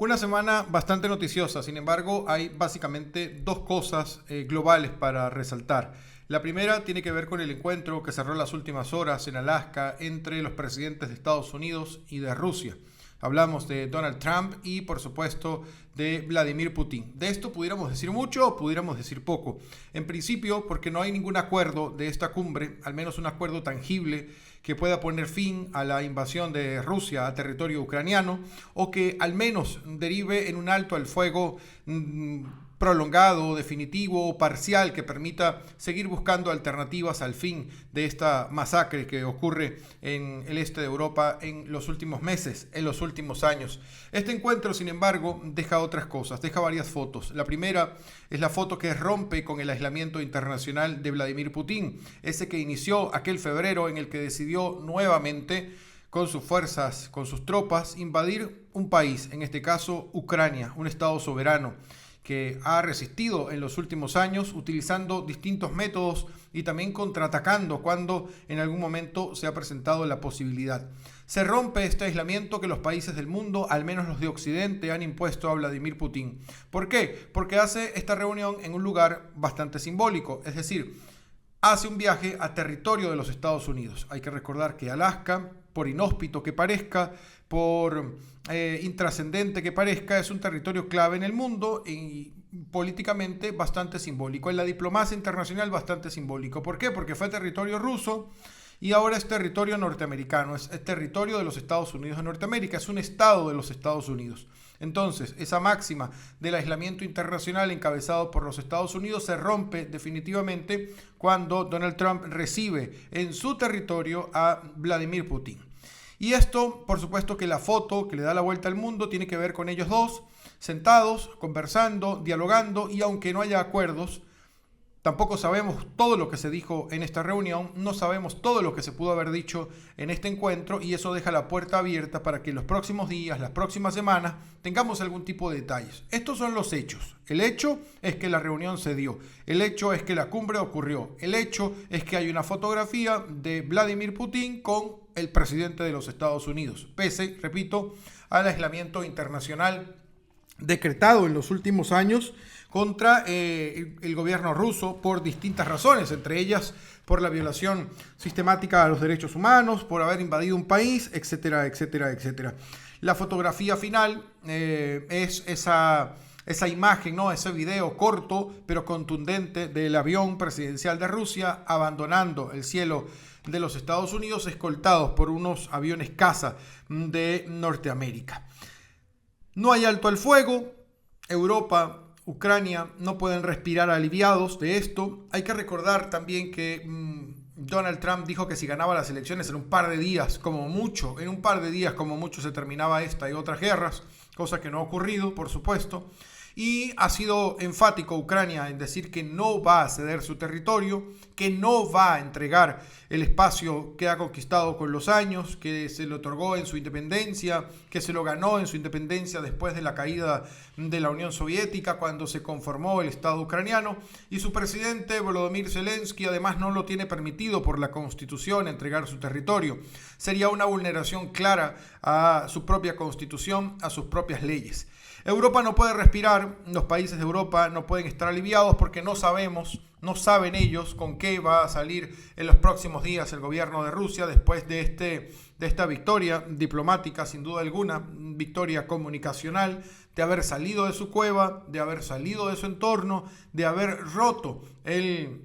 Una semana bastante noticiosa, sin embargo, hay básicamente dos cosas globales para resaltar. La primera tiene que ver con el encuentro que cerró las últimas horas en Alaska entre los presidentes de Estados Unidos y de Rusia. Hablamos de Donald Trump y, por supuesto, de Vladimir Putin. De esto pudiéramos decir mucho o pudiéramos decir poco. En principio, porque no hay ningún acuerdo de esta cumbre, al menos un acuerdo tangible que pueda poner fin a la invasión de Rusia a territorio ucraniano o que al menos derive en un alto al fuego prolongado, definitivo o parcial que permita seguir buscando alternativas al fin de esta masacre que ocurre en el este de Europa en los últimos meses, en los últimos años. Este encuentro, sin embargo, deja otras cosas, deja varias fotos. La primera es la foto que rompe con el aislamiento internacional de Vladimir Putin, ese que inició aquel febrero en el que decidió nuevamente con sus fuerzas, con sus tropas, invadir un país, en este caso Ucrania, un estado soberano que ha resistido en los últimos años utilizando distintos métodos y también contraatacando cuando en algún momento se ha presentado la posibilidad. Se rompe este aislamiento que los países del mundo, al menos los de Occidente, han impuesto a Vladimir Putin. ¿Por qué? Porque hace esta reunión en un lugar bastante simbólico, es decir, hace un viaje a territorio de los Estados Unidos. Hay que recordar que Alaska, por inhóspito que parezca, por intrascendente que parezca, es un territorio clave en el mundo y políticamente bastante simbólico. En la diplomacia internacional bastante simbólico. ¿Por qué? Porque fue territorio ruso y ahora es territorio norteamericano, es territorio de los Estados Unidos de Norteamérica, es un estado de los Estados Unidos. Entonces, esa máxima del aislamiento internacional encabezado por los Estados Unidos se rompe definitivamente cuando Donald Trump recibe en su territorio a Vladimir Putin. Y esto, por supuesto que la foto que le da la vuelta al mundo tiene que ver con ellos dos, sentados, conversando, dialogando, y aunque no haya acuerdos, tampoco sabemos todo lo que se dijo en esta reunión, no sabemos todo lo que se pudo haber dicho en este encuentro, y eso deja la puerta abierta para que en los próximos días, las próximas semanas, tengamos algún tipo de detalles. Estos son los hechos. El hecho es que la reunión se dio. El hecho es que la cumbre ocurrió. El hecho es que hay una fotografía de Vladimir Putin con el presidente de los Estados Unidos, pese, repito, al aislamiento internacional decretado en los últimos años contra el gobierno ruso por distintas razones, entre ellas por la violación sistemática a los derechos humanos, por haber invadido un país, etcétera, etcétera, etcétera. La fotografía final es esa imagen, ¿no? Ese video corto pero contundente del avión presidencial de Rusia abandonando el cielo de los Estados Unidos, escoltados por unos aviones caza de Norteamérica. No hay alto al fuego. Europa, Ucrania no pueden respirar aliviados de esto. Hay que recordar también que Donald Trump dijo que si ganaba las elecciones en un par de días, como mucho, se terminaba esta y otras guerras, cosa que no ha ocurrido, por supuesto. Y ha sido enfático Ucrania en decir que no va a ceder su territorio, que no va a entregar el espacio que ha conquistado con los años, que se le otorgó en su independencia, que se lo ganó en su independencia después de la caída de la Unión Soviética, cuando se conformó el Estado ucraniano. Y su presidente, Volodymyr Zelensky, además no lo tiene permitido por la Constitución entregar su territorio. Sería una vulneración clara a su propia Constitución, a sus propias leyes. Europa no puede respirar, los países de Europa no pueden estar aliviados porque no saben ellos con qué va a salir en los próximos días el gobierno de Rusia después de esta victoria diplomática, sin duda alguna, victoria comunicacional, de haber salido de su cueva, de haber salido de su entorno, de haber roto el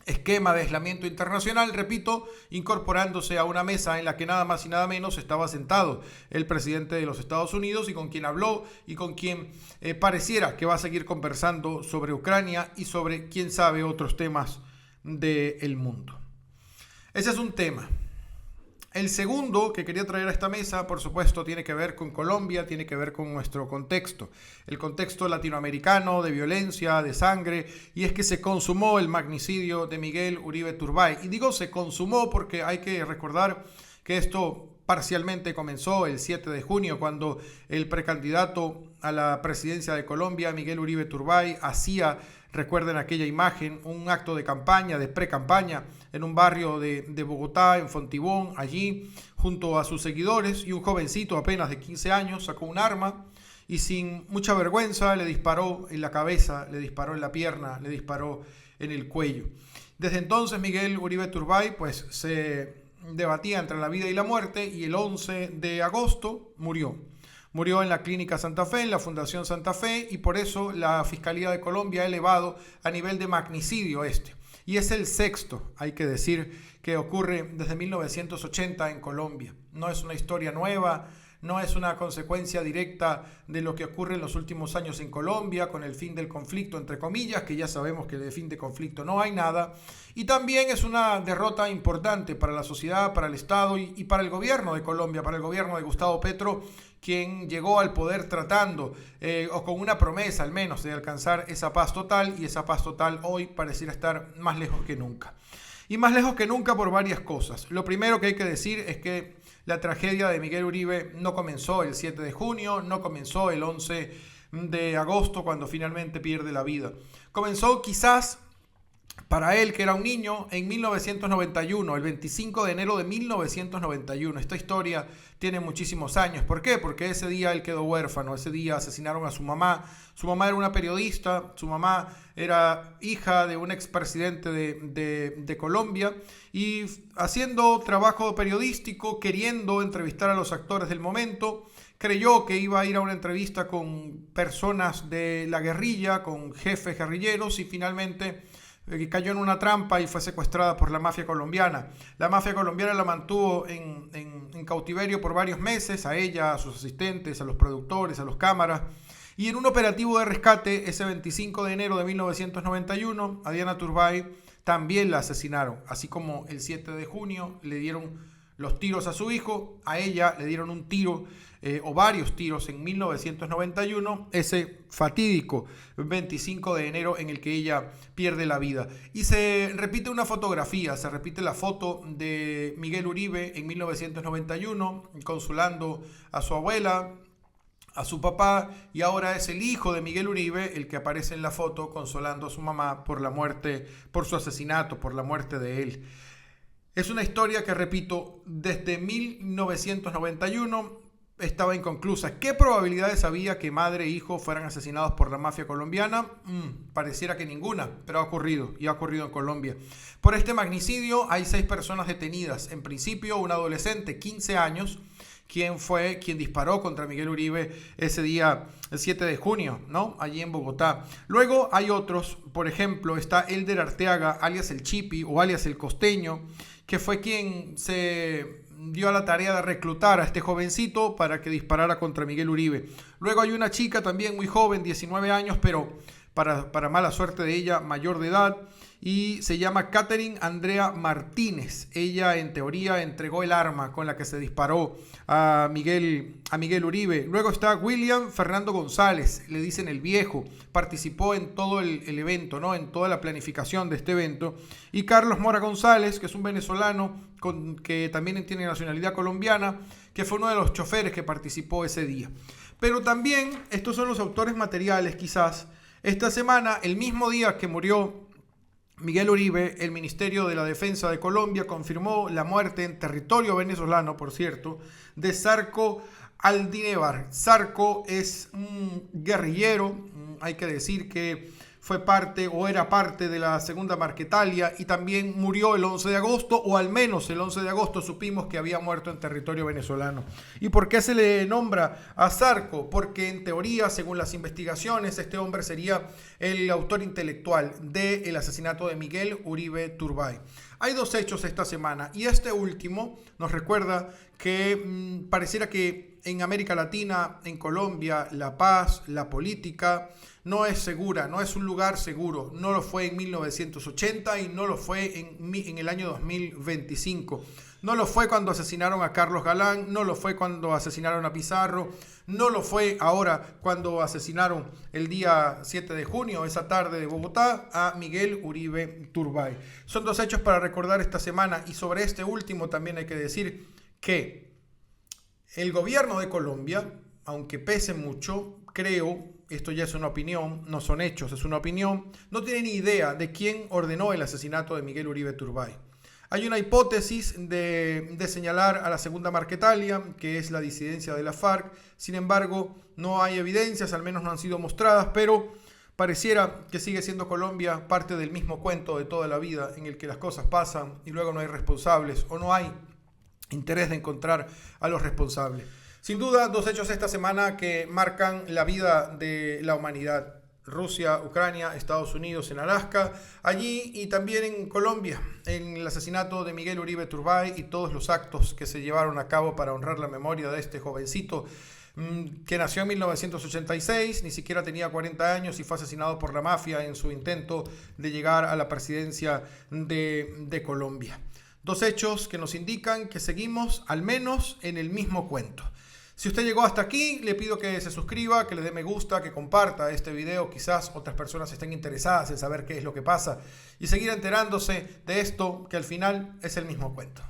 esquema de aislamiento internacional, repito, incorporándose a una mesa en la que nada más y nada menos estaba sentado el presidente de los Estados Unidos y con quien habló y con quien pareciera que va a seguir conversando sobre Ucrania y sobre, quién sabe, otros temas del mundo. Ese es un tema. El segundo que quería traer a esta mesa, por supuesto, tiene que ver con Colombia, tiene que ver con nuestro contexto, el contexto latinoamericano de violencia, de sangre, y es que se consumó el magnicidio de Miguel Uribe Turbay. Y digo se consumó porque hay que recordar que esto parcialmente comenzó el 7 de junio, cuando el precandidato a la presidencia de Colombia, Miguel Uribe Turbay, hacía, recuerden aquella imagen, un acto de campaña, de pre-campaña, en un barrio de Bogotá, en Fontibón, allí, junto a sus seguidores, y un jovencito apenas de 15 años sacó un arma y sin mucha vergüenza le disparó en la cabeza, le disparó en la pierna, le disparó en el cuello. Desde entonces Miguel Uribe Turbay pues se debatía entre la vida y la muerte, y el 11 de agosto murió. Murió en la Clínica Santa Fe, en la Fundación Santa Fe, y por eso la Fiscalía de Colombia ha elevado a nivel de magnicidio este. Y es el sexto, hay que decir, que ocurre desde 1980 en Colombia. No es una historia nueva, no es una consecuencia directa de lo que ocurre en los últimos años en Colombia con el fin del conflicto, entre comillas, que ya sabemos que de fin de conflicto no hay nada. Y también es una derrota importante para la sociedad, para el Estado y para el gobierno de Colombia, para el gobierno de Gustavo Petro, quien llegó al poder tratando, o con una promesa al menos, de alcanzar esa paz total, y esa paz total hoy pareciera estar más lejos que nunca. Y más lejos que nunca por varias cosas. Lo primero que hay que decir es que la tragedia de Miguel Uribe no comenzó el 7 de junio, no comenzó el 11 de agosto cuando finalmente pierde la vida. Comenzó quizás para él, que era un niño, en 1991, el 25 de enero de 1991. Esta historia tiene muchísimos años. ¿Por qué? Porque ese día él quedó huérfano, ese día asesinaron a su mamá. Su mamá era una periodista, su mamá era hija de un expresidente de Colombia, y haciendo trabajo periodístico, queriendo entrevistar a los actores del momento, creyó que iba a ir a una entrevista con personas de la guerrilla, con jefes guerrilleros, y finalmente cayó en una trampa y fue secuestrada por la mafia colombiana. La mafia colombiana la mantuvo en cautiverio por varios meses, a ella, a sus asistentes, a los productores, a los cámaras. Y en un operativo de rescate, ese 25 de enero de 1991, a Diana Turbay también la asesinaron. Así como el 7 de junio le dieron los tiros a su hijo, a ella le dieron un tiro o varios tiros en 1991, ese fatídico 25 de enero en el que ella pierde la vida. Y se repite una fotografía, se repite la foto de Miguel Uribe en 1991, consolando a su abuela, a su papá, y ahora es el hijo de Miguel Uribe el que aparece en la foto consolando a su mamá por la muerte, por su asesinato, por la muerte de él. Es una historia que, repito, desde 1991 estaba inconclusa. ¿Qué probabilidades había que madre e hijo fueran asesinados por la mafia colombiana? Pareciera que ninguna, pero ha ocurrido, y ha ocurrido en Colombia. Por este magnicidio hay 6 personas detenidas. En principio, un adolescente, 15 años, quien disparó contra Miguel Uribe ese día, el 7 de junio, ¿no? Allí en Bogotá. Luego hay otros, por ejemplo, está Elder Arteaga, alias el Chipi o alias el Costeño, que fue quien se dio a la tarea de reclutar a este jovencito para que disparara contra Miguel Uribe. Luego hay una chica también muy joven, 19 años, pero para mala suerte de ella, mayor de edad, y se llama Catherine Andrea Martínez. Ella, en teoría, entregó el arma con la que se disparó a Miguel Uribe. Luego está William Fernando González, le dicen el Viejo, participó en todo el evento, ¿no? En toda la planificación de este evento. Y Carlos Mora González, que es un venezolano que también tiene nacionalidad colombiana, que fue uno de los choferes que participó ese día. Pero también, estos son los autores materiales quizás. Esta semana, el mismo día que murió Miguel Uribe, el Ministerio de la Defensa de Colombia confirmó la muerte en territorio venezolano, por cierto, de Zarco Aldínevar. Zarco es un guerrillero, hay que decir que fue parte o era parte de la Segunda Marquetalia, y también murió el 11 de agosto, o al menos el 11 de agosto supimos que había muerto en territorio venezolano. ¿Y por qué se le nombra a Zarco? Porque en teoría, según las investigaciones, este hombre sería el autor intelectual del asesinato de Miguel Uribe Turbay. Hay 2 hechos esta semana, y este último nos recuerda que pareciera que en América Latina, en Colombia, la paz, la política no es segura, no es un lugar seguro. No lo fue en 1980 y no lo fue en el año 2025. No lo fue cuando asesinaron a Carlos Galán, no lo fue cuando asesinaron a Pizarro, no lo fue ahora cuando asesinaron el día 7 de junio, esa tarde de Bogotá, a Miguel Uribe Turbay. Son 2 hechos para recordar esta semana, y sobre este último también hay que decir que el gobierno de Colombia, aunque pese mucho, creo, esto ya es una opinión, no son hechos, es una opinión, no tiene ni idea de quién ordenó el asesinato de Miguel Uribe Turbay. Hay una hipótesis de señalar a la segunda Marquetalia, que es la disidencia de la FARC. Sin embargo, no hay evidencias, al menos no han sido mostradas, pero pareciera que sigue siendo Colombia parte del mismo cuento de toda la vida, en el que las cosas pasan y luego no hay responsables o no hay interés de encontrar a los responsables. Sin duda, dos hechos esta semana que marcan la vida de la humanidad. Rusia, Ucrania, Estados Unidos en Alaska, allí y también en Colombia, en el asesinato de Miguel Uribe Turbay y todos los actos que se llevaron a cabo para honrar la memoria de este jovencito que nació en 1986, ni siquiera tenía 40 años y fue asesinado por la mafia en su intento de llegar a la presidencia de Colombia. Dos hechos que nos indican que seguimos al menos en el mismo cuento. Si usted llegó hasta aquí, le pido que se suscriba, que le dé me gusta, que comparta este video. Quizás otras personas estén interesadas en saber qué es lo que pasa y seguir enterándose de esto que al final es el mismo cuento.